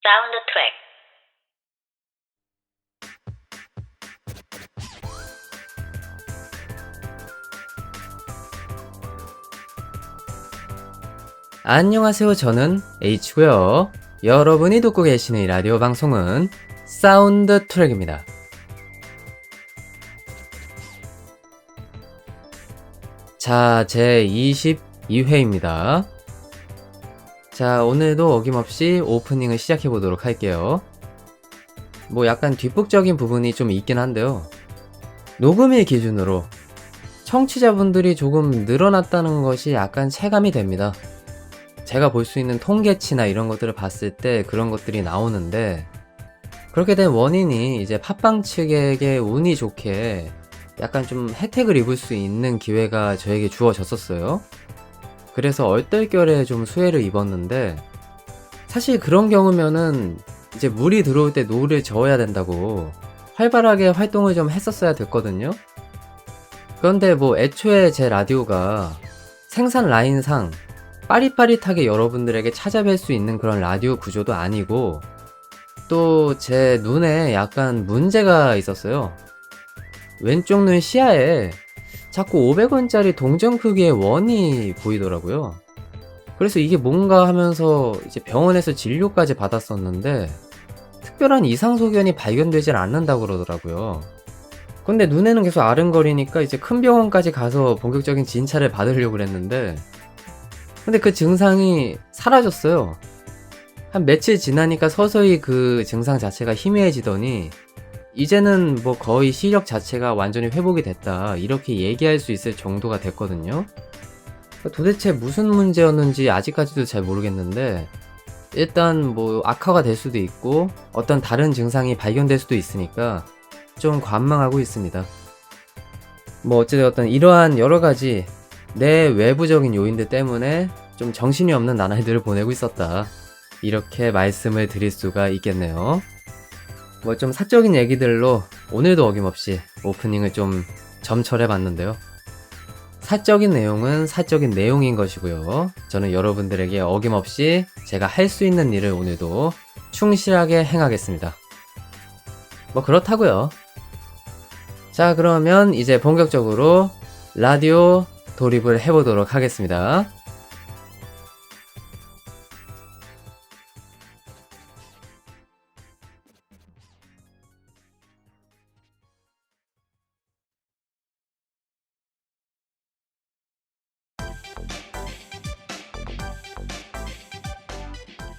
사운드 트랙. 안녕하세요. 저는 H고요. 여러분이 듣고 계시는 이 라디오 방송은 사운드 트랙입니다. 자, 제 22회입니다. 자, 오늘도 어김없이 오프닝을 시작해 보도록 할게요. 약간 뒷북적인 부분이 좀 있긴 한데요. 녹음일 기준으로 청취자분들이 조금 늘어났다는 것이 약간 체감이 됩니다. 제가 볼 수 있는 통계치나 이런 것들을 봤을 때 그런 것들이 나오는데, 그렇게 된 원인이 이제 팟빵 측에게 운이 좋게 약간 좀 혜택을 입을 수 있는 기회가 저에게 주어졌었어요. 그래서 얼떨결에 좀 수혜를 입었는데, 사실 그런 경우면은 이제 물이 들어올 때 노를 저어야 된다고 활발하게 활동을 좀 했었어야 됐거든요. 그런데 애초에 제 라디오가 생산 라인상 빠릿빠릿하게 여러분들에게 찾아뵐 수 있는 그런 라디오 구조도 아니고, 또 제 눈에 약간 문제가 있었어요. 왼쪽 눈 시야에 자꾸 500원짜리 동전 크기의 원이 보이더라고요. 그래서 이게 뭔가 하면서 이제 병원에서 진료까지 받았었는데 특별한 이상 소견이 발견되질 않는다고 그러더라고요. 근데 눈에는 계속 아른거리니까 이제 큰 병원까지 가서 본격적인 진찰을 받으려고 그랬는데, 근데 그 증상이 사라졌어요. 한 며칠 지나니까 서서히 그 증상 자체가 희미해지더니 이제는 거의 시력 자체가 완전히 회복이 됐다, 이렇게 얘기할 수 있을 정도가 됐거든요. 도대체 무슨 문제였는지 아직까지도 잘 모르겠는데, 일단 악화가 될 수도 있고 어떤 다른 증상이 발견될 수도 있으니까 좀 관망하고 있습니다. 어찌되었든 이러한 여러가지 내 외부적인 요인들 때문에 좀 정신이 없는 나날들을 보내고 있었다, 이렇게 말씀을 드릴 수가 있겠네요. 좀 사적인 얘기들로 오늘도 어김없이 오프닝을 좀 점철해 봤는데요. 사적인 내용은 사적인 내용인 것이고요. 저는 여러분들에게 어김없이 제가 할 수 있는 일을 오늘도 충실하게 행하겠습니다. 그렇다고요. 자, 그러면 이제 본격적으로 라디오 돌입을 해보도록 하겠습니다.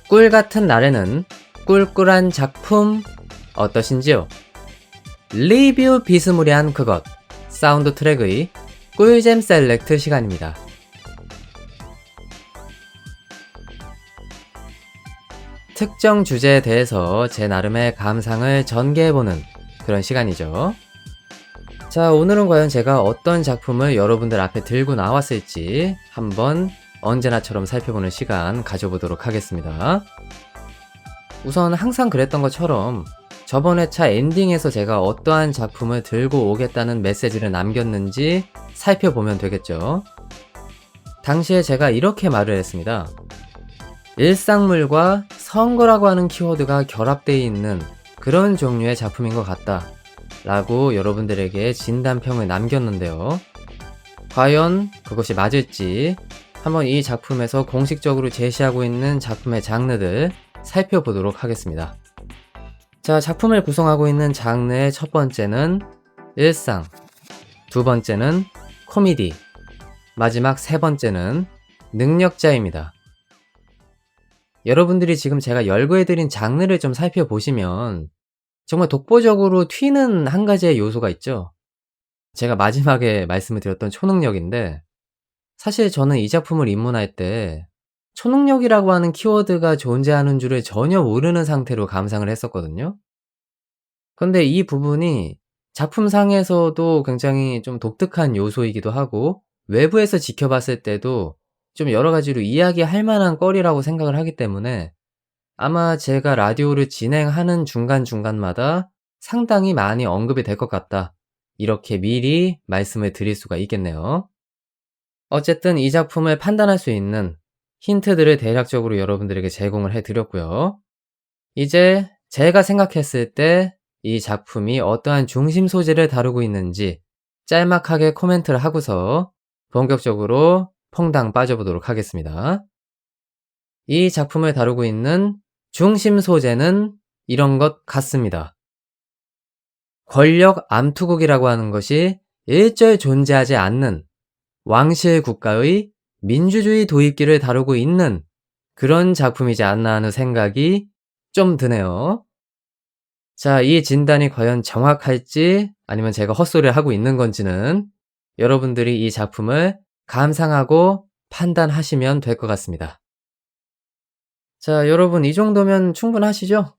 꿀 같은 날에는 꿀꿀한 작품 어떠신지요? 리뷰 비스무리한 그것, 사운드 트랙의 꿀잼 셀렉트 시간입니다. 특정 주제에 대해서 제 나름의 감상을 전개해보는 그런 시간이죠. 자, 오늘은 과연 제가 어떤 작품을 여러분들 앞에 들고 나왔을지 한번 언제나처럼 살펴보는 시간 가져보도록 하겠습니다. 우선 항상 그랬던 것처럼 저번 회차 엔딩에서 제가 어떠한 작품을 들고 오겠다는 메시지를 남겼는지 살펴보면 되겠죠. 당시에 제가 이렇게 말을 했습니다. 일상물과 선거라고 하는 키워드가 결합되어 있는 그런 종류의 작품인 것 같다 라고 여러분들에게 진단평을 남겼는데요. 과연 그것이 맞을지 한번 이 작품에서 공식적으로 제시하고 있는 작품의 장르들 살펴보도록 하겠습니다. 자, 작품을 구성하고 있는 장르의 첫 번째는 일상, 두 번째는 코미디, 마지막 세 번째는 능력자입니다. 여러분들이 지금 제가 열거해드린 장르를 좀 살펴보시면 정말 독보적으로 튀는 한 가지의 요소가 있죠. 제가 마지막에 말씀을 드렸던 초능력인데, 사실 저는 이 작품을 입문할 때 초능력이라고 하는 키워드가 존재하는 줄을 전혀 모르는 상태로 감상을 했었거든요. 근데 이 부분이 작품상에서도 굉장히 좀 독특한 요소이기도 하고, 외부에서 지켜봤을 때도 좀 여러 가지로 이야기할 만한 거리라고 생각을 하기 때문에 아마 제가 라디오를 진행하는 중간중간마다 상당히 많이 언급이 될 것 같다, 이렇게 미리 말씀을 드릴 수가 있겠네요. 어쨌든 이 작품을 판단할 수 있는 힌트들을 대략적으로 여러분들에게 제공을 해드렸고요. 이제 제가 생각했을 때 이 작품이 어떠한 중심 소재를 다루고 있는지 짤막하게 코멘트를 하고서 본격적으로 퐁당 빠져보도록 하겠습니다. 이 작품을 다루고 있는 중심 소재는 이런 것 같습니다. 권력 암투국이라고 하는 것이 일절 존재하지 않는 왕실 국가의 민주주의 도입기를 다루고 있는 그런 작품이지 않나 하는 생각이 좀 드네요. 자, 이 진단이 과연 정확할지 아니면 제가 헛소리를 하고 있는 건지는 여러분들이 이 작품을 감상하고 판단하시면 될 것 같습니다. 자, 여러분 이 정도면 충분하시죠?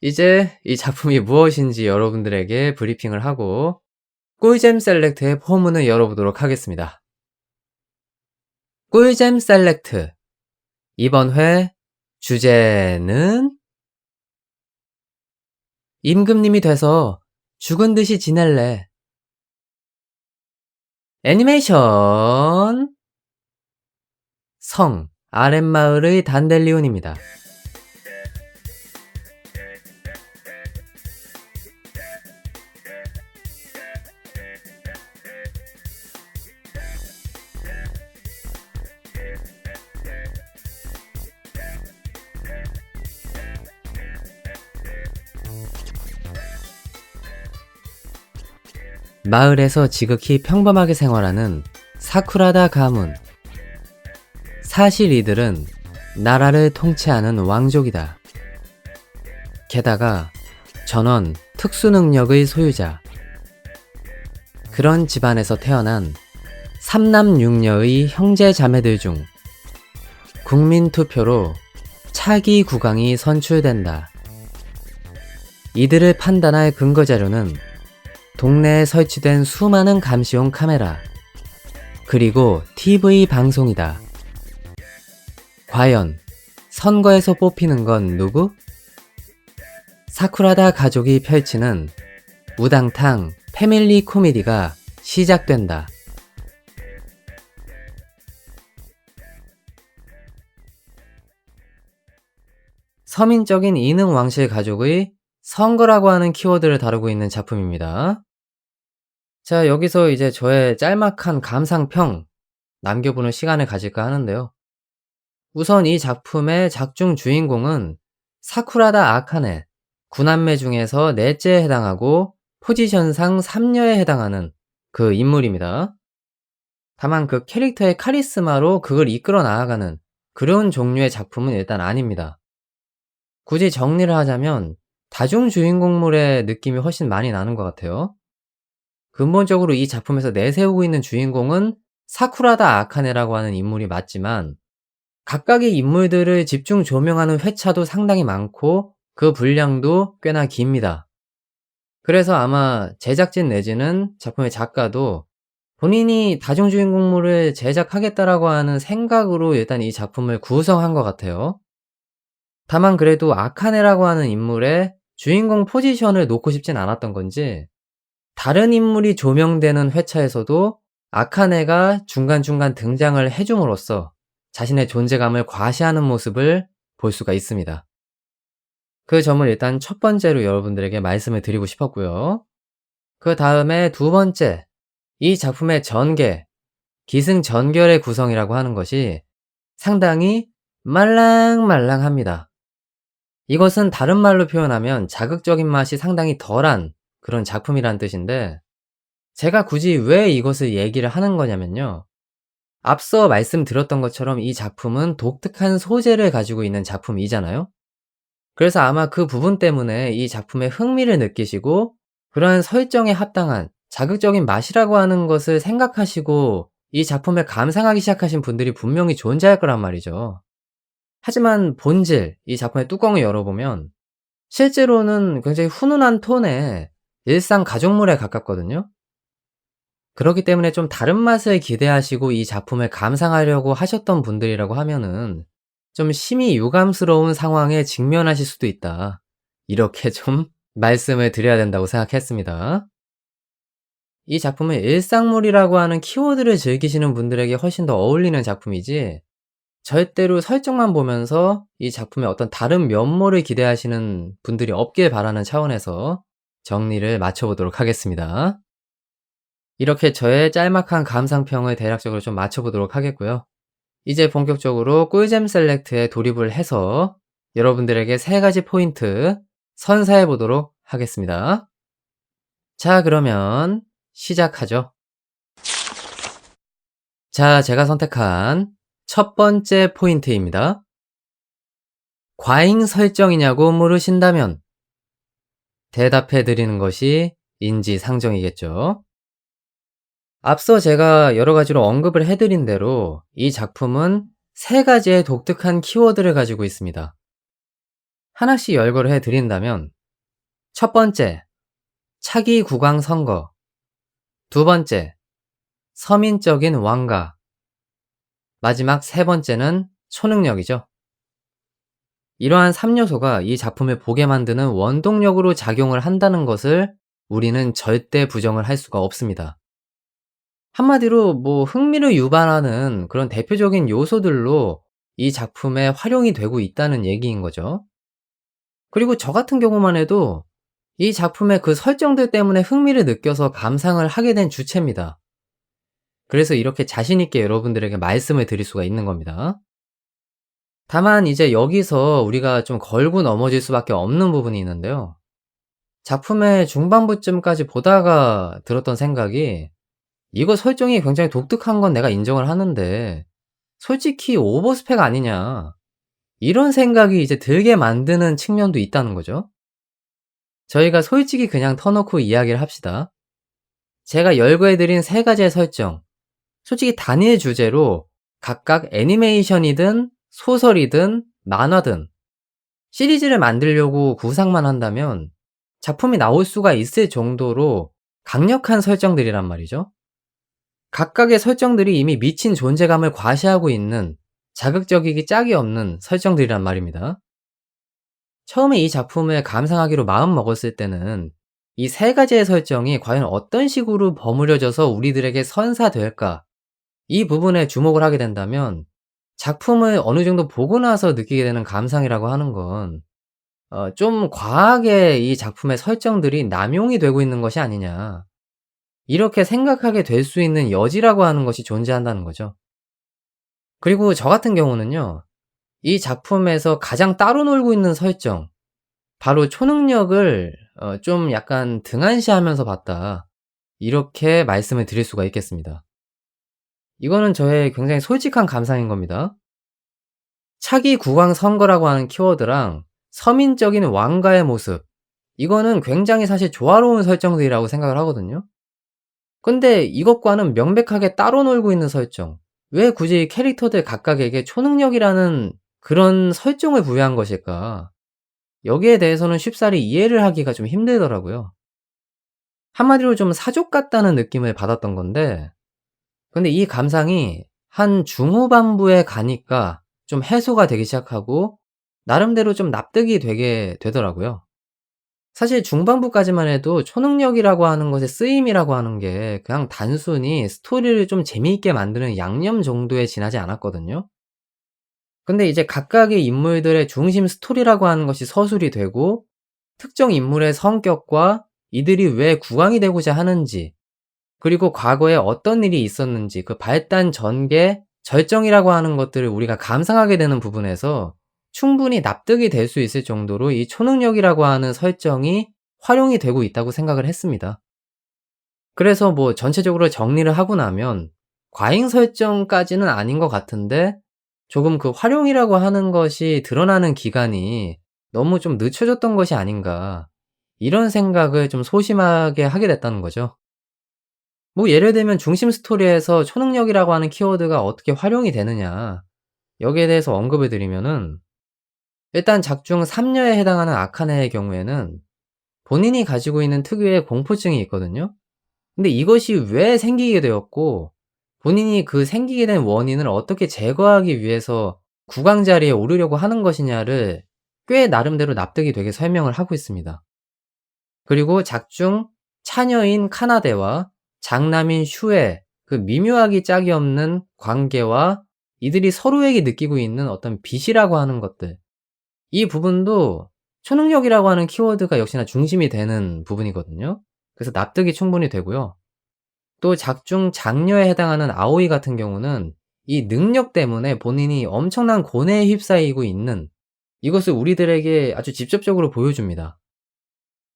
이제 이 작품이 무엇인지 여러분들에게 브리핑을 하고 꿀잼 셀렉트의 포문을 열어보도록 하겠습니다. 꿀잼 셀렉트 이번 회 주제는 임금님이 돼서 죽은 듯이 지낼래. 애니메이션 성 아랫마을의 단델리온입니다. 마을에서 지극히 평범하게 생활하는 사쿠라다 가문. 사실 이들은 나라를 통치하는 왕족이다. 게다가 전원 특수능력의 소유자. 그런 집안에서 태어난 3남 6녀의 형제 자매들 중 국민투표로 차기 국왕이 선출된다. 이들을 판단할 근거자료는 동네에 설치된 수많은 감시용 카메라, 그리고 TV 방송이다. 과연 선거에서 뽑히는 건 누구? 사쿠라다 가족이 펼치는 우당탕 패밀리 코미디가 시작된다. 서민적인 이능 왕실 가족의 선거라고 하는 키워드를 다루고 있는 작품입니다. 자, 여기서 이제 저의 짤막한 감상평 남겨보는 시간을 가질까 하는데요. 우선 이 작품의 작중 주인공은 사쿠라다 아카네, 9남매 중에서 넷째에 해당하고 포지션상 3녀에 해당하는 그 인물입니다. 다만 그 캐릭터의 카리스마로 그걸 이끌어 나아가는 그런 종류의 작품은 일단 아닙니다. 굳이 정리를 하자면 다중 주인공물의 느낌이 훨씬 많이 나는 것 같아요. 근본적으로 이 작품에서 내세우고 있는 주인공은 사쿠라다 아카네라고 하는 인물이 맞지만 각각의 인물들을 집중 조명하는 회차도 상당히 많고 그 분량도 꽤나 깁니다. 그래서 아마 제작진 내지는 작품의 작가도 본인이 다중 주인공물을 제작하겠다라고 하는 생각으로 일단 이 작품을 구성한 것 같아요. 다만 그래도 아카네라고 하는 인물의 주인공 포지션을 놓고 싶진 않았던 건지 다른 인물이 조명되는 회차에서도 아카네가 중간중간 등장을 해줌으로써 자신의 존재감을 과시하는 모습을 볼 수가 있습니다. 그 점을 일단 첫 번째로 여러분들에게 말씀을 드리고 싶었고요. 그 다음에 두 번째, 이 작품의 전개, 기승전결의 구성이라고 하는 것이 상당히 말랑말랑합니다. 이것은 다른 말로 표현하면 자극적인 맛이 상당히 덜한 그런 작품이란 뜻인데 제가 굳이 왜 이것을 얘기를 하는 거냐면요. 앞서 말씀드렸던 것처럼 이 작품은 독특한 소재를 가지고 있는 작품이잖아요. 그래서 아마 그 부분 때문에 이 작품에 흥미를 느끼시고 그러한 설정에 합당한 자극적인 맛이라고 하는 것을 생각하시고 이 작품을 감상하기 시작하신 분들이 분명히 존재할 거란 말이죠. 하지만 본질, 이 작품의 뚜껑을 열어보면 실제로는 굉장히 훈훈한 톤의 일상 가족물에 가깝거든요. 그렇기 때문에 좀 다른 맛을 기대하시고 이 작품을 감상하려고 하셨던 분들이라고 하면은 좀 심히 유감스러운 상황에 직면하실 수도 있다. 이렇게 좀 말씀을 드려야 된다고 생각했습니다. 이 작품은 일상물이라고 하는 키워드를 즐기시는 분들에게 훨씬 더 어울리는 작품이지 절대로 설정만 보면서 이 작품의 어떤 다른 면모를 기대하시는 분들이 없길 바라는 차원에서 정리를 마쳐 보도록 하겠습니다. 이렇게 저의 짤막한 감상평을 대략적으로 좀 맞춰 보도록 하겠고요. 이제 본격적으로 꿀잼 셀렉트에 돌입을 해서 여러분들에게 3가지 포인트 선사해 보도록 하겠습니다. 자, 그러면 시작하죠. 자, 제가 선택한 첫 번째 포인트입니다. 과잉 설정이냐고 물으신다면 대답해 드리는 것이 인지상정이겠죠. 앞서 제가 여러 가지로 언급을 해드린 대로 이 작품은 3가지의 독특한 키워드를 가지고 있습니다. 하나씩 열거를 해드린다면 첫 번째, 차기 국왕 선거. 두 번째, 서민적인 왕가. 마지막 3번째는 초능력이죠. 이러한 3요소가 이 작품을 보게 만드는 원동력으로 작용을 한다는 것을 우리는 절대 부정을 할 수가 없습니다. 한마디로 흥미를 유발하는 그런 대표적인 요소들로 이 작품에 활용이 되고 있다는 얘기인 거죠. 그리고 저 같은 경우만 해도 이 작품의 그 설정들 때문에 흥미를 느껴서 감상을 하게 된 주체입니다. 그래서 이렇게 자신 있게 여러분들에게 말씀을 드릴 수가 있는 겁니다. 다만 이제 여기서 우리가 좀 걸고 넘어질 수밖에 없는 부분이 있는데요. 작품의 중반부쯤까지 보다가 들었던 생각이, 이거 설정이 굉장히 독특한 건 내가 인정을 하는데 솔직히 오버스펙 아니냐, 이런 생각이 이제 들게 만드는 측면도 있다는 거죠. 저희가 솔직히 그냥 터놓고 이야기를 합시다. 제가 열거해드린 3가지의 설정, 솔직히 단일 주제로 각각 애니메이션이든 소설이든 만화든 시리즈를 만들려고 구상만 한다면 작품이 나올 수가 있을 정도로 강력한 설정들이란 말이죠. 각각의 설정들이 이미 미친 존재감을 과시하고 있는 자극적이기 짝이 없는 설정들이란 말입니다. 처음에 이 작품을 감상하기로 마음먹었을 때는 이 3가지의 설정이 과연 어떤 식으로 버무려져서 우리들에게 선사될까, 이 부분에 주목을 하게 된다면 작품을 어느 정도 보고 나서 느끼게 되는 감상이라고 하는 건 좀 과하게 이 작품의 설정들이 남용이 되고 있는 것이 아니냐, 이렇게 생각하게 될 수 있는 여지라고 하는 것이 존재한다는 거죠. 그리고 저 같은 경우는요, 이 작품에서 가장 따로 놀고 있는 설정, 바로 초능력을 좀 약간 등한시하면서 봤다, 이렇게 말씀을 드릴 수가 있겠습니다. 이거는 저의 굉장히 솔직한 감상인 겁니다. 차기 국왕 선거라고 하는 키워드랑 서민적인 왕가의 모습, 이거는 굉장히 사실 조화로운 설정들이라고 생각을 하거든요. 근데 이것과는 명백하게 따로 놀고 있는 설정, 왜 굳이 캐릭터들 각각에게 초능력이라는 그런 설정을 부여한 것일까? 여기에 대해서는 쉽사리 이해를 하기가 좀 힘들더라고요. 한마디로 좀 사족 같다는 느낌을 받았던 건데, 근데 이 감상이 한 중후반부에 가니까 좀 해소가 되기 시작하고 나름대로 좀 납득이 되게 되더라고요. 사실 중반부까지만 해도 초능력이라고 하는 것의 쓰임이라고 하는 게 그냥 단순히 스토리를 좀 재미있게 만드는 양념 정도에 지나지 않았거든요. 근데 이제 각각의 인물들의 중심 스토리라고 하는 것이 서술이 되고, 특정 인물의 성격과 이들이 왜 국왕이 되고자 하는지, 그리고 과거에 어떤 일이 있었는지 그 발단 전개, 절정이라고 하는 것들을 우리가 감상하게 되는 부분에서 충분히 납득이 될 수 있을 정도로 이 초능력이라고 하는 설정이 활용이 되고 있다고 생각을 했습니다. 그래서 전체적으로 정리를 하고 나면 과잉 설정까지는 아닌 것 같은데, 조금 그 활용이라고 하는 것이 드러나는 기간이 너무 좀 늦춰졌던 것이 아닌가, 이런 생각을 좀 소심하게 하게 됐다는 거죠. 예를 들면 중심 스토리에서 초능력이라고 하는 키워드가 어떻게 활용이 되느냐, 여기에 대해서 언급을 드리면은, 일단 작중 3녀에 해당하는 아카네의 경우에는 본인이 가지고 있는 특유의 공포증이 있거든요. 근데 이것이 왜 생기게 되었고, 본인이 그 생기게 된 원인을 어떻게 제거하기 위해서 국왕 자리에 오르려고 하는 것이냐를 꽤 나름대로 납득이 되게 설명을 하고 있습니다. 그리고 작중 차녀인 카나데와 장남인 슈의 그 미묘하기 짝이 없는 관계와 이들이 서로에게 느끼고 있는 어떤 빚이라고 하는 것들, 이 부분도 초능력이라고 하는 키워드가 역시나 중심이 되는 부분이거든요. 그래서 납득이 충분히 되고요. 또 작중 장녀에 해당하는 아오이 같은 경우는 이 능력 때문에 본인이 엄청난 고뇌에 휩싸이고 있는 이것을 우리들에게 아주 직접적으로 보여줍니다.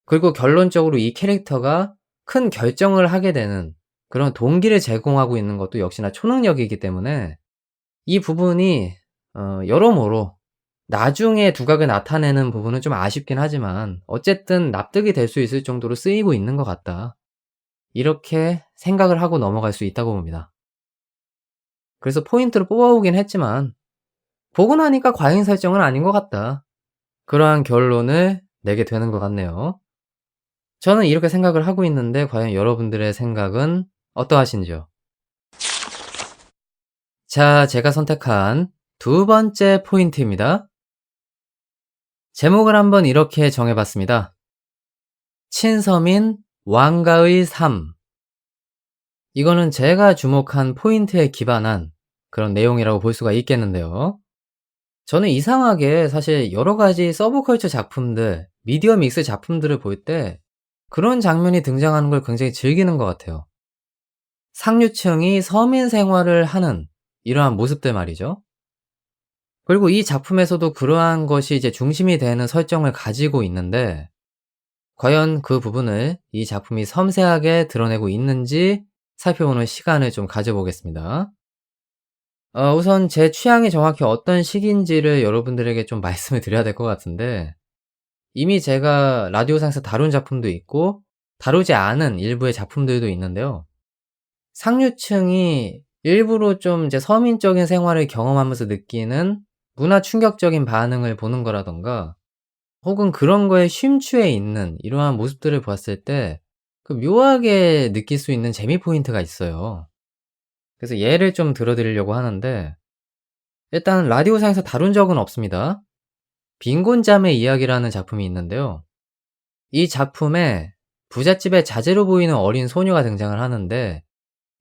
그리고 결론적으로 이 캐릭터가 큰 결정을 하게 되는 그런 동기를 제공하고 있는 것도 역시나 초능력이기 때문에 이 부분이 여러모로 나중에 두각을 나타내는 부분은 좀 아쉽긴 하지만 어쨌든 납득이 될 수 있을 정도로 쓰이고 있는 것 같다. 이렇게 생각을 하고 넘어갈 수 있다고 봅니다. 그래서 포인트를 뽑아오긴 했지만 보고 나니까 과잉 설정은 아닌 것 같다. 그러한 결론을 내게 되는 것 같네요. 저는 이렇게 생각을 하고 있는데 과연 여러분들의 생각은 어떠하신지요? 자, 제가 선택한 두 번째 포인트입니다. 제목을 한번 이렇게 정해봤습니다. 친서민 왕가의 삶. 이거는 제가 주목한 포인트에 기반한 그런 내용이라고 볼 수가 있겠는데요. 저는 이상하게 사실 여러 가지 서브컬처 작품들, 미디어 믹스 작품들을 볼 때 그런 장면이 등장하는 걸 굉장히 즐기는 것 같아요. 상류층이 서민 생활을 하는 이러한 모습들 말이죠. 그리고 이 작품에서도 그러한 것이 이제 중심이 되는 설정을 가지고 있는데 과연 그 부분을 이 작품이 섬세하게 드러내고 있는지 살펴보는 시간을 좀 가져보겠습니다. 우선 제 취향이 정확히 어떤 식인지를 여러분들에게 좀 말씀을 드려야 될 것 같은데 이미 제가 라디오상에서 다룬 작품도 있고 다루지 않은 일부의 작품들도 있는데요. 상류층이 일부러 좀 이제 서민적인 생활을 경험하면서 느끼는 문화 충격적인 반응을 보는 거라든가 혹은 그런 거에 심취해 있는 이러한 모습들을 보았을 때 그 묘하게 느낄 수 있는 재미 포인트가 있어요. 그래서 예를 좀 들어 드리려고 하는데 일단 라디오상에서 다룬 적은 없습니다. 빈곤잠의 이야기라는 작품이 있는데요. 이 작품에 부잣집의 자제로 보이는 어린 소녀가 등장을 하는데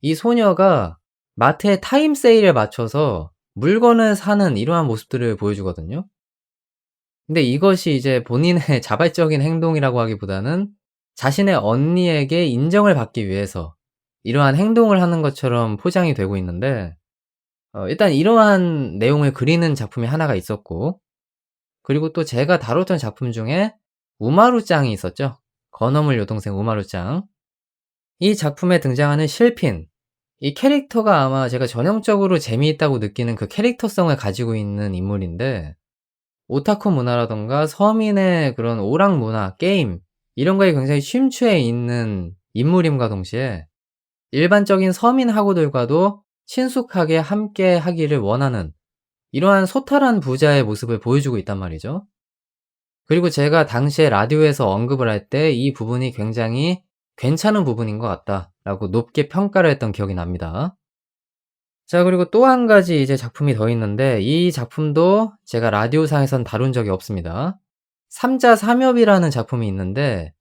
이 소녀가 마트의 타임 세일에 맞춰서 물건을 사는 이러한 모습들을 보여주거든요. 근데 이것이 이제 본인의 자발적인 행동이라고 하기보다는 자신의 언니에게 인정을 받기 위해서 이러한 행동을 하는 것처럼 포장이 되고 있는데 일단 이러한 내용을 그리는 작품이 하나가 있었고 그리고 또 제가 다뤘던 작품 중에 우마루짱이 있었죠. 건어물 여동생 우마루짱. 이 작품에 등장하는 실핀, 이 캐릭터가 아마 제가 전형적으로 재미있다고 느끼는 그 캐릭터성을 가지고 있는 인물인데 오타쿠 문화라든가 서민의 그런 오락 문화, 게임 이런 거에 굉장히 심취해 있는 인물임과 동시에 일반적인 서민하고들과도 친숙하게 함께 하기를 원하는 이러한 소탈한 부자의 모습을 보여주고 있단 말이죠. 그리고 제가 당시에 라디오에서 언급을 할 때 이 부분이 굉장히 괜찮은 부분인 것 같다라고 높게 평가를 했던 기억이 납니다. 자, 그리고 또 한 가지 이제 작품이 더 있는데 이 작품도 제가 라디오상에선 다룬 적이 없습니다. 삼자 삼엽이라는 작품이 있는데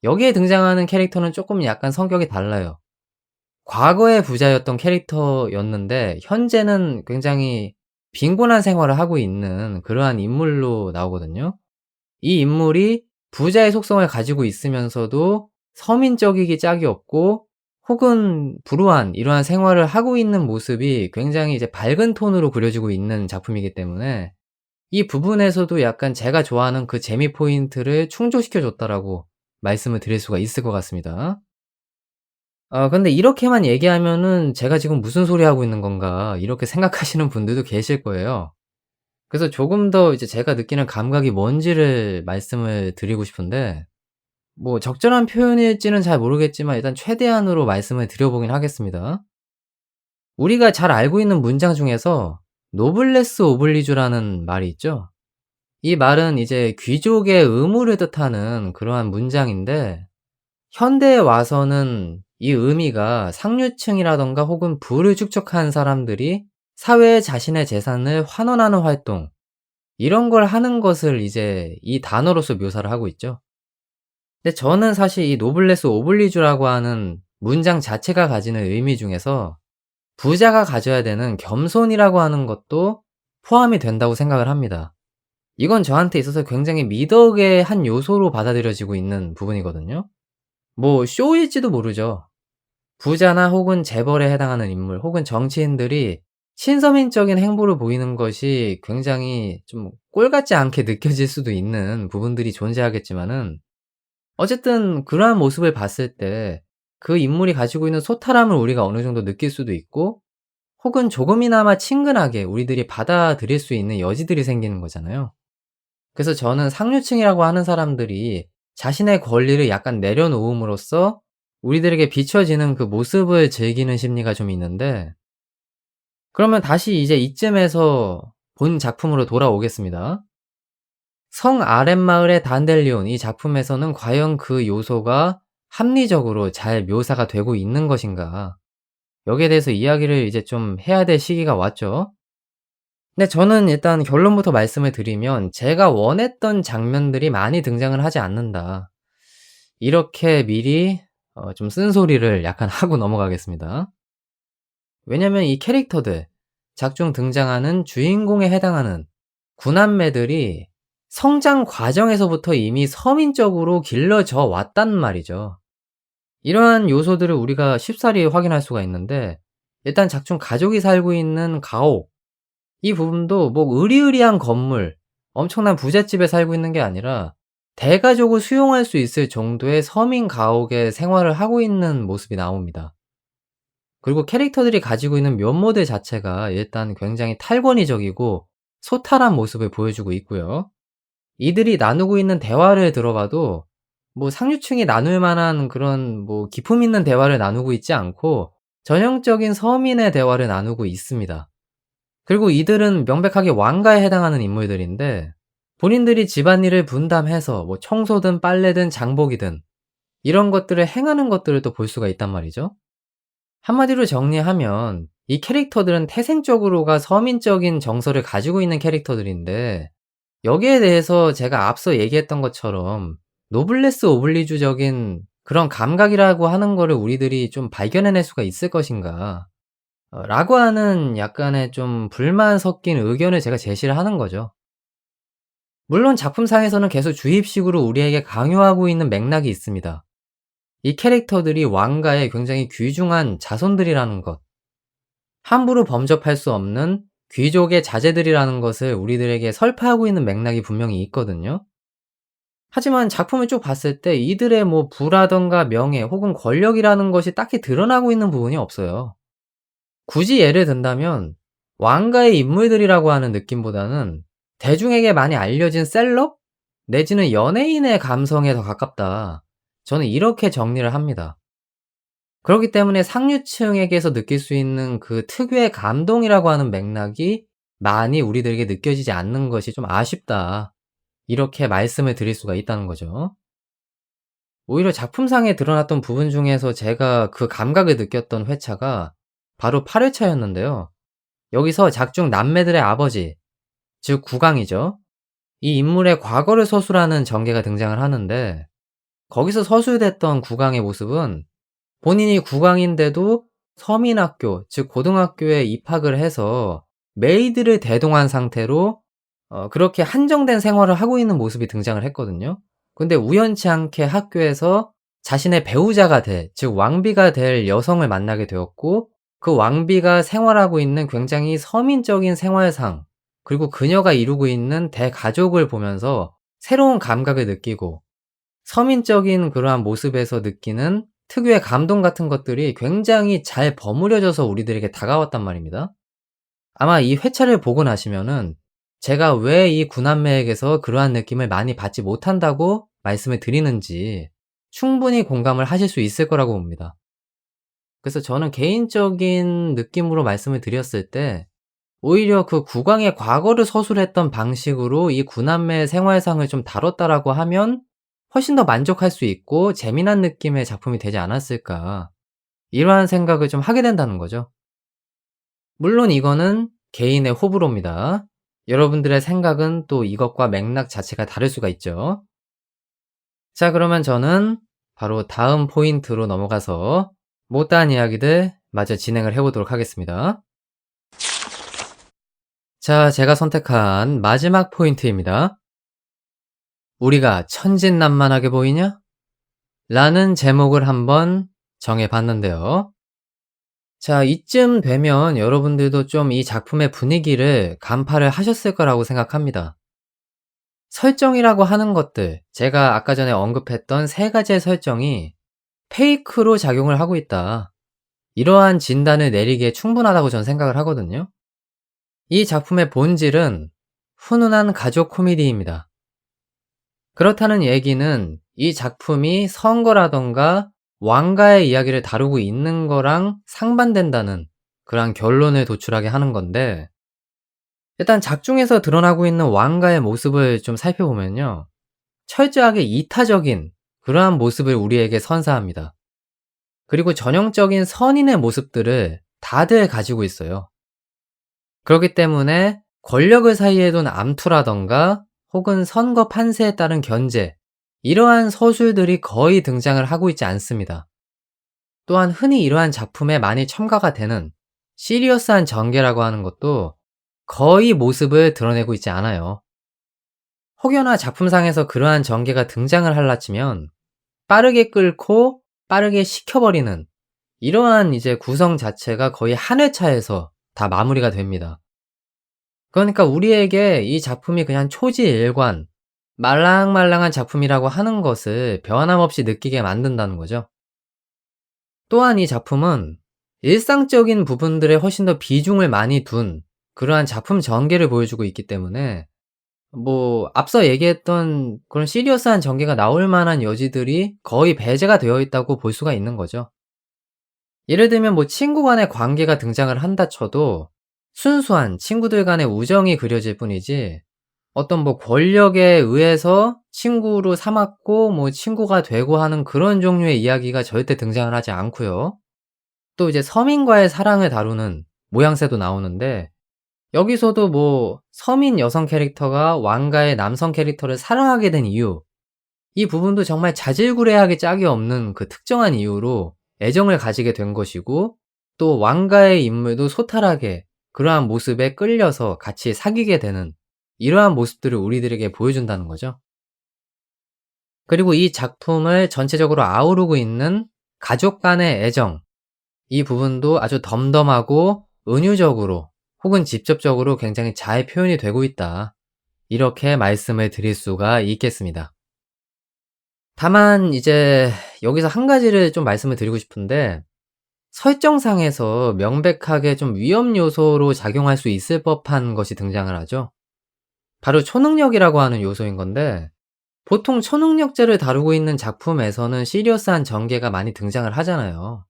여기에 등장하는 캐릭터는 조금 약간 성격이 달라요. 과거의 부자였던 캐릭터였는데 현재는 굉장히 빈곤한 생활을 하고 있는 그러한 인물로 나오거든요. 이 인물이 부자의 속성을 가지고 있으면서도 서민적이기 짝이 없고 혹은 불우한 이러한 생활을 하고 있는 모습이 굉장히 이제 밝은 톤으로 그려지고 있는 작품이기 때문에 이 부분에서도 약간 제가 좋아하는 그 재미 포인트를 충족시켜 줬다라고 말씀을 드릴 수가 있을 것 같습니다. 근데 이렇게만 얘기하면은 '제가 지금 무슨 소리 하고 있는 건가.' 이렇게 생각하시는 분들도 계실 거예요. 그래서 조금 더 이제 제가 느끼는 감각이 뭔지를 말씀을 드리고 싶은데 뭐 적절한 표현일지는 잘 모르겠지만 일단 최대한으로 말씀을 드려 보긴 하겠습니다. 우리가 잘 알고 있는 문장 중에서 노블레스 오블리주라는 말이 있죠. 이 말은 이제 귀족의 의무를 뜻하는 그러한 문장인데 현대에 와서는 이 의미가 상류층이라든가 혹은 부를 축적한 사람들이 사회에 자신의 재산을 환원하는 활동 이런 걸 하는 것을 이제 이 단어로서 묘사를 하고 있죠. 근데 저는 사실 이 노블레스 오블리주라고 하는 문장 자체가 가지는 의미 중에서 부자가 가져야 되는 겸손이라고 하는 것도 포함이 된다고 생각을 합니다. 이건 저한테 있어서 굉장히 미덕의 한 요소로 받아들여지고 있는 부분이거든요. 뭐 쇼일지도 모르죠. 부자나 혹은 재벌에 해당하는 인물 혹은 정치인들이 신서민적인 행보를 보이는 것이 굉장히 좀 꼴 같지 않게 느껴질 수도 있는 부분들이 존재하겠지만은, 어쨌든 그러한 모습을 봤을 때 그 인물이 가지고 있는 소탈함을 우리가 어느 정도 느낄 수도 있고, 혹은 조금이나마 친근하게 우리들이 받아들일 수 있는 여지들이 생기는 거잖아요. 그래서 저는 상류층이라고 하는 사람들이 자신의 권리를 약간 내려놓음으로써 우리들에게 비춰지는 그 모습을 즐기는 심리가 좀 있는데, 그러면 다시 이제 이쯤에서 본 작품으로 돌아오겠습니다. 성 아랫마을의 단델리온, 이 작품에서는 과연 그 요소가 합리적으로 잘 묘사가 되고 있는 것인가? 여기에 대해서 이야기를 이제 좀 해야 될 시기가 왔죠. 근데 저는 일단 결론부터 말씀을 드리면, 제가 원했던 장면들이 많이 등장을 하지 않는다. 이렇게 미리 좀 쓴소리를 약간 하고 넘어가겠습니다. 왜냐면 이 캐릭터들, 작중 등장하는 주인공에 해당하는 구남매들이 성장 과정에서부터 이미 서민적으로 길러져 왔단 말이죠. 이러한 요소들을 우리가 쉽사리 확인할 수가 있는데, 일단 작중 가족이 살고 있는 가옥, 이 부분도 뭐 으리으리한 건물, 엄청난 부잣집에 살고 있는 게 아니라 대가족을 수용할 수 있을 정도의 서민 가옥에 생활을 하고 있는 모습이 나옵니다. 그리고 캐릭터들이 가지고 있는 면모들 자체가 일단 굉장히 탈권위적이고 소탈한 모습을 보여주고 있고요. 이들이 나누고 있는 대화를 들어봐도 뭐 상류층이 나눌 만한 그런 뭐 기품 있는 대화를 나누고 있지 않고 전형적인 서민의 대화를 나누고 있습니다. 그리고 이들은 명백하게 왕가에 해당하는 인물들인데, 본인들이 집안일을 분담해서 뭐 청소든 빨래든 장보기든 이런 것들을 행하는 것들을 또 볼 수가 있단 말이죠. 한마디로 정리하면 이 캐릭터들은 태생적으로가 서민적인 정서를 가지고 있는 캐릭터들인데, 여기에 대해서 제가 앞서 얘기했던 것처럼 노블레스 오블리주적인 그런 감각이라고 하는 거를 우리들이 좀 발견해낼 수가 있을 것인가, 라고 하는 약간의 좀 불만 섞인 의견을 제가 제시를 하는 거죠. 물론 작품상에서는 계속 주입식으로 우리에게 강요하고 있는 맥락이 있습니다. 이 캐릭터들이 왕가의 굉장히 귀중한 자손들이라는 것, 함부로 범접할 수 없는 귀족의 자제들이라는 것을 우리들에게 설파하고 있는 맥락이 분명히 있거든요. 하지만 작품을 쭉 봤을 때 이들의 뭐 부라던가 명예 혹은 권력이라는 것이 딱히 드러나고 있는 부분이 없어요. 굳이 예를 든다면 왕가의 인물들이라고 하는 느낌보다는 대중에게 많이 알려진 셀럽? 내지는 연예인의 감성에 더 가깝다. 저는 이렇게 정리를 합니다. 그렇기 때문에 상류층에게서 느낄 수 있는 그 특유의 감동이라고 하는 맥락이 많이 우리들에게 느껴지지 않는 것이 좀 아쉽다. 이렇게 말씀을 드릴 수가 있다는 거죠. 오히려 작품상에 드러났던 부분 중에서 제가 그 감각을 느꼈던 회차가 바로 8회차였는데요. 여기서 작중 남매들의 아버지, 즉 국왕이죠. 이 인물의 과거를 서술하는 전개가 등장을 하는데, 거기서 서술됐던 국왕의 모습은 본인이 국왕인데도 서민학교, 즉 고등학교에 입학을 해서 메이드를 대동한 상태로 그렇게 한정된 생활을 하고 있는 모습이 등장을 했거든요. 근데 우연치 않게 학교에서 자신의 배우자가 될, 즉 왕비가 될 여성을 만나게 되었고, 그 왕비가 생활하고 있는 굉장히 서민적인 생활상, 그리고 그녀가 이루고 있는 대가족을 보면서 새로운 감각을 느끼고, 서민적인 그러한 모습에서 느끼는 특유의 감동 같은 것들이 굉장히 잘 버무려져서 우리들에게 다가왔단 말입니다. 아마 이 회차를 보고 나시면은 제가 왜 이 구남매에게서 그러한 느낌을 많이 받지 못한다고 말씀을 드리는지 충분히 공감을 하실 수 있을 거라고 봅니다. 그래서 저는 개인적인 느낌으로 말씀을 드렸을 때, 오히려 그 국왕의 과거를 서술했던 방식으로 이 구남매의 생활상을 좀 다뤘다라고 하면 훨씬 더 만족할 수 있고 재미난 느낌의 작품이 되지 않았을까, 이러한 생각을 좀 하게 된다는 거죠. 물론 이거는 개인의 호불호입니다. 여러분들의 생각은 또 이것과 맥락 자체가 다를 수가 있죠. 자, 그러면 저는 바로 다음 포인트로 넘어가서 못다한 이야기들 마저 진행을 해보도록 하겠습니다. 자, 제가 선택한 마지막 포인트입니다. 우리가 천진난만하게 보이냐? 라는 제목을 한번 정해봤는데요. 자, 이쯤 되면 여러분들도 좀 이 작품의 분위기를 간파를 하셨을 거라고 생각합니다. 설정이라고 하는 것들, 제가 아까 전에 언급했던 세 가지의 설정이 페이크로 작용을 하고 있다. 이러한 진단을 내리기에 충분하다고 저는 생각을 하거든요. 이 작품의 본질은 훈훈한 가족 코미디입니다. 그렇다는 얘기는 이 작품이 선거라던가 왕가의 이야기를 다루고 있는 거랑 상반된다는 그러한 결론을 도출하게 하는 건데, 일단 작중에서 드러나고 있는 왕가의 모습을 좀 살펴보면요, 철저하게 이타적인 그러한 모습을 우리에게 선사합니다. 그리고 전형적인 선인의 모습들을 다들 가지고 있어요. 그렇기 때문에 권력을 사이에 둔 암투라던가 혹은 선거 판세에 따른 견제, 이러한 서술들이 거의 등장을 하고 있지 않습니다. 또한 흔히 이러한 작품에 많이 첨가가 되는 시리어스한 전개라고 하는 것도 거의 모습을 드러내고 있지 않아요. 혹여나 작품상에서 그러한 전개가 등장을 할라치면 빠르게 끌고 빠르게 식혀버리는 이러한 이제 구성 자체가 거의 한 회차에서 다 마무리가 됩니다. 그러니까 우리에게 이 작품이 그냥 초지일관, 말랑말랑한 작품이라고 하는 것을 변함없이 느끼게 만든다는 거죠. 또한 이 작품은 일상적인 부분들에 훨씬 더 비중을 많이 둔 그러한 작품 전개를 보여주고 있기 때문에, 앞서 얘기했던 그런 시리어스한 전개가 나올 만한 여지들이 거의 배제가 되어 있다고 볼 수가 있는 거죠. 예를 들면 친구 간의 관계가 등장을 한다 쳐도 순수한 친구들 간의 우정이 그려질 뿐이지, 어떤 권력에 의해서 친구로 삼았고 친구가 되고 하는 그런 종류의 이야기가 절대 등장을 하지 않고요. 또 이제 서민과의 사랑을 다루는 모양새도 나오는데, 여기서도 서민 여성 캐릭터가 왕가의 남성 캐릭터를 사랑하게 된 이유, 이 부분도 정말 자질구레하게 짝이 없는 그 특정한 이유로 애정을 가지게 된 것이고, 또 왕가의 인물도 소탈하게 그러한 모습에 끌려서 같이 사귀게 되는 이러한 모습들을 우리들에게 보여준다는 거죠. 그리고 이 작품을 전체적으로 아우르고 있는 가족 간의 애정, 이 부분도 아주 덤덤하고 은유적으로 혹은 직접적으로 굉장히 잘 표현이 되고 있다, 이렇게 말씀을 드릴 수가 있겠습니다. 다만 이제 여기서 한 가지를 좀 말씀을 드리고 싶은데, 설정상에서 명백하게 좀 위험 요소로 작용할 수 있을 법한 것이 등장을 하죠. 바로 초능력이라고 하는 요소인 건데, 보통 초능력자를 다루고 있는 작품에서는 시리어스한 전개가 많이 등장을 하잖아요.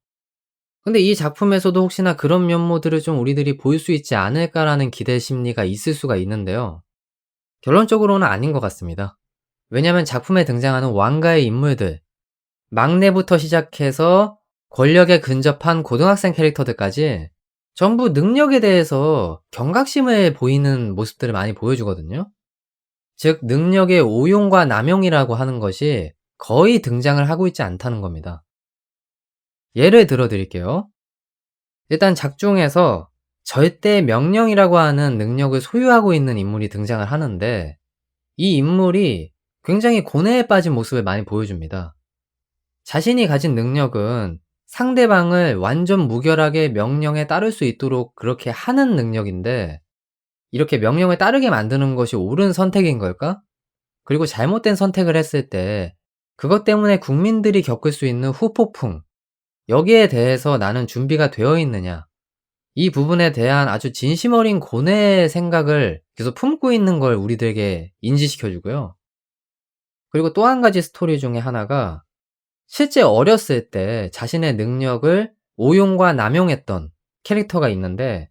근데 이 작품에서도 혹시나 그런 면모들을 좀 우리들이 볼 수 있지 않을까라는 기대 심리가 있을 수가 있는데요. 결론적으로는 아닌 것 같습니다. 왜냐하면 작품에 등장하는 왕가의 인물들, 막내부터 시작해서 권력에 근접한 고등학생 캐릭터들까지 전부 능력에 대해서 경각심을 보이는 모습들을 많이 보여주거든요. 즉, 능력의 오용과 남용이라고 하는 것이 거의 등장을 하고 있지 않다는 겁니다. 예를 들어 드릴게요. 일단 작중에서 절대 명령이라고 하는 능력을 소유하고 있는 인물이 등장을 하는데, 이 인물이 굉장히 고뇌에 빠진 모습을 많이 보여줍니다. 자신이 가진 능력은 상대방을 완전 무결하게 명령에 따를 수 있도록 그렇게 하는 능력인데, 이렇게 명령을 따르게 만드는 것이 옳은 선택인 걸까? 그리고 잘못된 선택을 했을 때 그것 때문에 국민들이 겪을 수 있는 후폭풍, 여기에 대해서 나는 준비가 되어 있느냐, 이 부분에 대한 아주 진심 어린 고뇌의 생각을 계속 품고 있는 걸 우리들에게 인지시켜 주고요. 그리고 또 한 가지 스토리 중에 하나가, 실제 어렸을 때 자신의 능력을 오용과 남용했던 캐릭터가 있는데,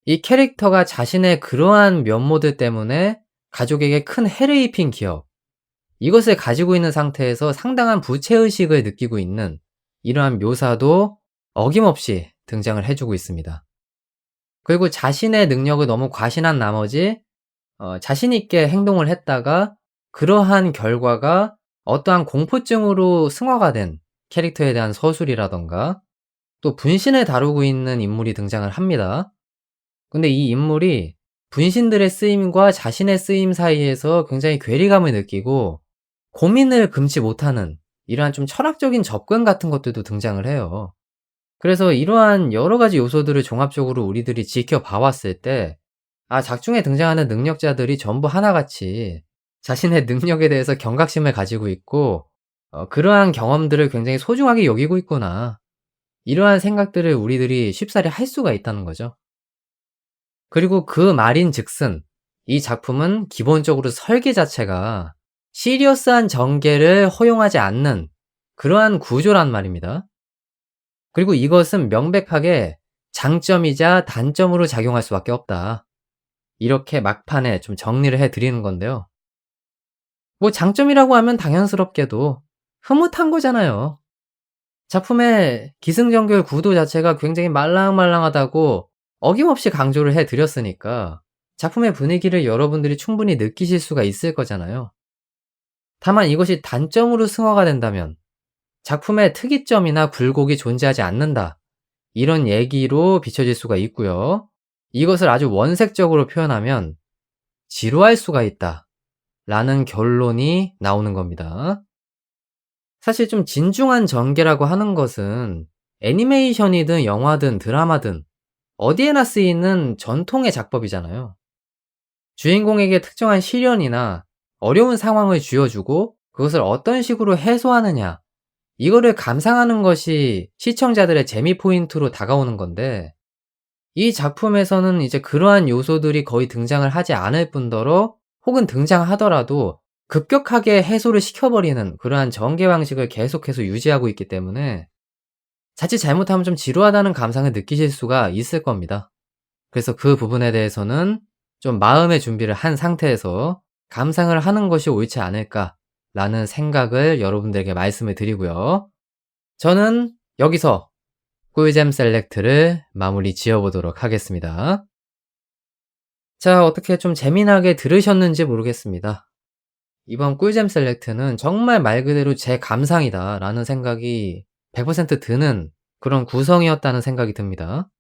이 캐릭터가 자신의 그러한 면모들 때문에 가족에게 큰 해를 입힌 기억, 이것을 가지고 있는 상태에서 상당한 부채의식을 느끼고 있는 이러한 묘사도 어김없이 등장을 해주고 있습니다. 그리고 자신의 능력을 너무 과신한 나머지 자신 있게 행동을 했다가 그러한 결과가 어떠한 공포증으로 승화가 된 캐릭터에 대한 서술이라던가, 또 분신을 다루고 있는 인물이 등장을 합니다. 근데 이 인물이 분신들의 쓰임과 자신의 쓰임 사이에서 굉장히 괴리감을 느끼고 고민을 금치 못하는 이러한 좀 철학적인 접근 같은 것들도 등장을 해요. 그래서 이러한 여러 가지 요소들을 종합적으로 우리들이 지켜봐 왔을 때, 아, 작중에 등장하는 능력자들이 전부 하나같이 자신의 능력에 대해서 경각심을 가지고 있고, 그러한 경험들을 굉장히 소중하게 여기고 있구나. 이러한 생각들을 우리들이 쉽사리 할 수가 있다는 거죠. 그리고 그 말인즉슨 이 작품은 기본적으로 설계 자체가 시리어스한 전개를 허용하지 않는 그러한 구조란 말입니다. 그리고 이것은 명백하게 장점이자 단점으로 작용할 수밖에 없다. 이렇게 막판에 좀 정리를 해 드리는 건데요. 뭐 장점이라고 하면 당연스럽게도 흐뭇한 거잖아요. 작품의 기승전결 구도 자체가 굉장히 말랑말랑하다고 어김없이 강조를 해 드렸으니까 작품의 분위기를 여러분들이 충분히 느끼실 수가 있을 거잖아요. 다만 이것이 단점으로 승화가 된다면 작품의 특이점이나 굴곡이 존재하지 않는다, 이런 얘기로 비춰질 수가 있고요. 이것을 아주 원색적으로 표현하면 지루할 수가 있다 라는 결론이 나오는 겁니다. 사실 좀 진중한 전개라고 하는 것은 애니메이션이든 영화든 드라마든 어디에나 쓰이는 전통의 작법이잖아요. 주인공에게 특정한 시련이나 어려운 상황을 쥐어주고 그것을 어떤 식으로 해소하느냐, 이거를 감상하는 것이 시청자들의 재미 포인트로 다가오는 건데, 이 작품에서는 이제 그러한 요소들이 거의 등장을 하지 않을 뿐더러 혹은 등장하더라도 급격하게 해소를 시켜버리는 그러한 전개 방식을 계속해서 유지하고 있기 때문에 자칫 잘못하면 좀 지루하다는 감상을 느끼실 수가 있을 겁니다. 그래서 그 부분에 대해서는 좀 마음의 준비를 한 상태에서 감상을 하는 것이 옳지 않을까라는 생각을 여러분들에게 말씀을 드리고요. 저는 여기서 꿀잼 셀렉트를 마무리 지어보도록 하겠습니다. 자, 어떻게 좀 재미나게 들으셨는지 모르겠습니다. 이번 꿀잼 셀렉트는 정말 말 그대로 제 감상이다 라는 생각이 100% 드는 그런 구성이었다는 생각이 듭니다.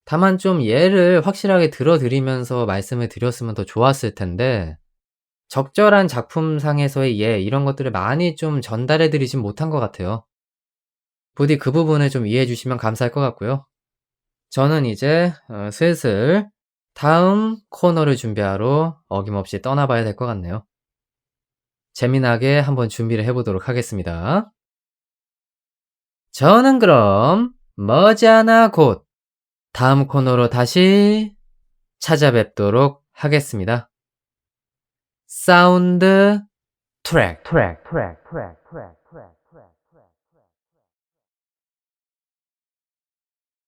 다만 좀 예를 확실하게 들어드리면서 말씀을 드렸으면 더 좋았을 텐데, 적절한 작품상에서의 예, 이런 것들을 많이 좀 전달해 드리진 못한 것 같아요. 부디 그 부분을 좀 이해해 주시면 감사할 것 같고요. 저는 이제 슬슬 다음 코너를 준비하러 어김없이 떠나봐야 될 것 같네요. 재미나게 한번 준비를 해보도록 하겠습니다. 저는 그럼 머지않아 곧 다음 코너로 다시 찾아뵙도록 하겠습니다. 사운드 트랙.